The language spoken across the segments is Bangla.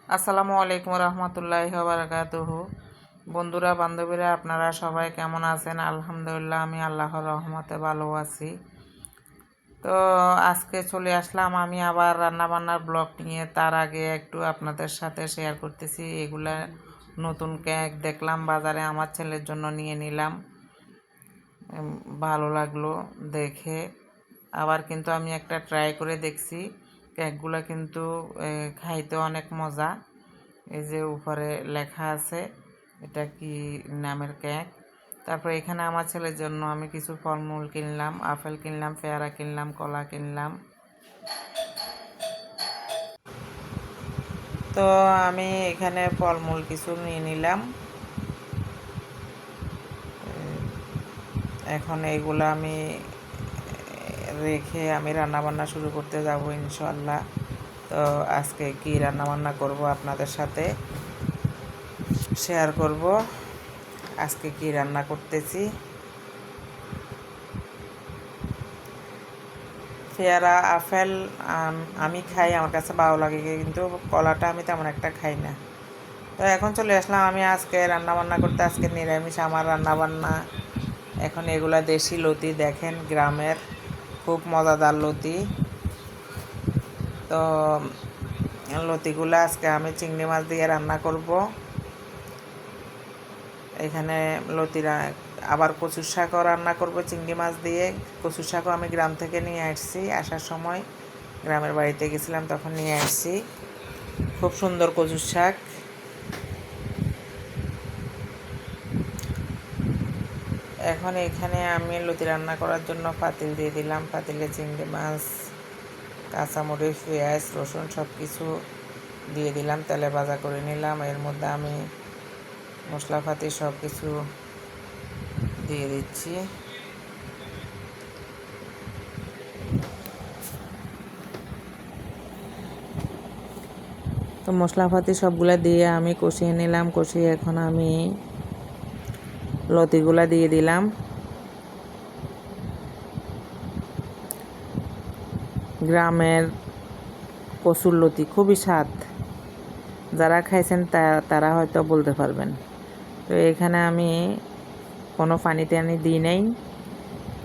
আসসালামু আলাইকুম রহমতুল্লাহি বারাকাতুহু। বন্ধুরা বান্ধবীরা আপনারা সবাই কেমন আছেন? আলহামদুলিল্লাহ আমি আল্লাহর রহমতে ভালো আছি। তো আজকে চলে আসলাম আমি আবার রান্নাবান্নার ব্লগ নিয়ে। তার আগে একটু আপনাদের সাথে শেয়ার করতেছি। এগুলা নতুন কেক দেখলাম বাজারে, আমার ছেলের জন্য নিয়ে নিলাম। ভালো লাগলো দেখে। আবার কিন্তু আমি একটা ট্রাই করে দেখছি। কেকগুলো কিন্তু খাইতে অনেক মজা। এই যে উপরে লেখা আছে এটা কি নামের কেক। তারপর এখানে আমার ছেলের জন্য আমি কিছু ফলমূল কিনলাম, আপেল কিনলাম, পেয়ারা কিনলাম, কলা কিনলাম। তো আমি এখানে ফলমূল কিছু নিয়ে নিলাম। এখন এইগুলো আমি রেখে আমি রান্নাবান্না শুরু করতে যাব ইনশাআল্লাহ। তো আজকে কি রান্নাবান্না করব আপনাদের সাথে শেয়ার করব। আজকে কি রান্না করতেছি। পেয়ারা আপেল আমি খাই, আমার কাছে ভালো লাগে, কিন্তু কলাটা আমি তেমন একটা খাই না। তো এখন চলে আসলাম আমি আজকে রান্নাবান্না করতে। আজকে নিরামিষ আমার রান্নাবান্না। এখন এগুলা দেশি লতি, দেখেন গ্রামের খুব মজাদার লতি। তো লতিগুলো আজকে আমি চিংড়ি মাছ দিয়ে রান্না করব। এখানে লতিরা আবার কচুর শাকও রান্না করব চিংড়ি মাছ দিয়ে। কচুর শাকও আমি গ্রাম থেকে নিয়ে আসছি, আসার সময় গ্রামের বাড়িতে গেছিলাম তখন নিয়ে আসছি। খুব সুন্দর কচুর শাক। এখন এখানে আমি লতি রান্না করার জন্য পাতিল দিয়ে দিলাম। পাতিলে চিংড়ি মাছ, কাঁচামরিচ, পেঁয়াজ, রসুন সব কিছু দিয়ে দিলাম, তেলে ভাজা করে নিলাম। এর মধ্যে আমি মশলাপাতি সব কিছু দিয়ে দিচ্ছি। তো মশলাপাতি সবগুলা দিয়ে আমি কষিয়ে নিলাম। কষিয়ে এখন আমি লতিগুলা দিয়ে দিলাম। গ্রামের কচুর লতি খুবই স্বাদ, যারা খাইছেন তারা হয়তো বলতে পারবেন। তো এখানে আমি কোনো পানি টানি দিই নাই,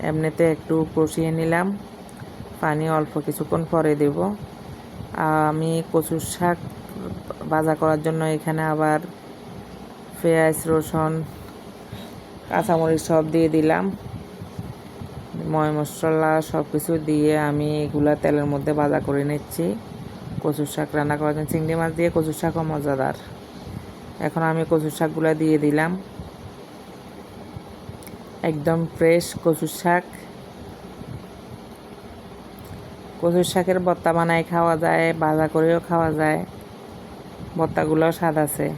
এমনিতে একটু কষিয়ে নিলাম। পানি অল্প কিছুক্ষণ পরে দেব। আমি কচুর শাক ভাজা করার জন্য এখানে আবার পেঁয়াজ, রসুন, কাঁচামরিচ সব দিয়ে দিলাম। ময় মশলা সব কিছু দিয়ে আমি এগুলা তেলের মধ্যে ভাজা করে নিচ্ছি। কচুর শাক রান্না করার জন্য চিংড়ি মাছ দিয়ে কচুর শাকও মজাদার। এখন আমি কচুর শাকগুলা দিয়ে দিলাম। একদম ফ্রেশ কচুর শাক। কচুর শাকের ভর্তা বানায় খাওয়া যায়, ভাজা করেও খাওয়া যায়। ভর্তাগুলোও স্বাদ আছে,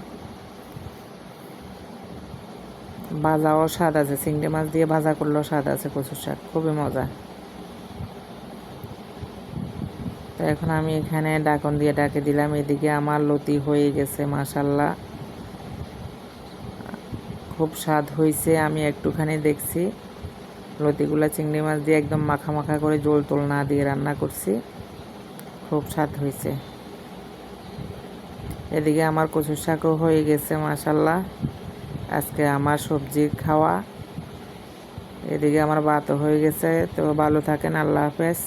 ভাজাও স্বাদ আছে। চিংড়ি মাছ দিয়ে ভাজা করলেও স্বাদ আছে। কচুর শাক খুবই মজা। তো এখন আমি এখানে ঢাকন দিয়ে ঢাকে দিলাম। এদিকে আমার লতি হয়ে গেছে মাশাল্লাহ, খুব স্বাদ হয়েছে। আমি একটুখানি দেখছি, লতিগুলা চিংড়ি মাছ দিয়ে একদম মাখা মাখা করে জোল টোল না দিয়ে রান্না করছি, খুব স্বাদ হয়েছে। এদিকে আমার কচুর শাকও হয়ে গেছে মাশাল্লাহ। আজকে আমার সবজি খাওয়া। এদিকে আমার ভাতও হয়ে গেছে। তো ভালো থাকেন, আল্লাহ হাফেজ।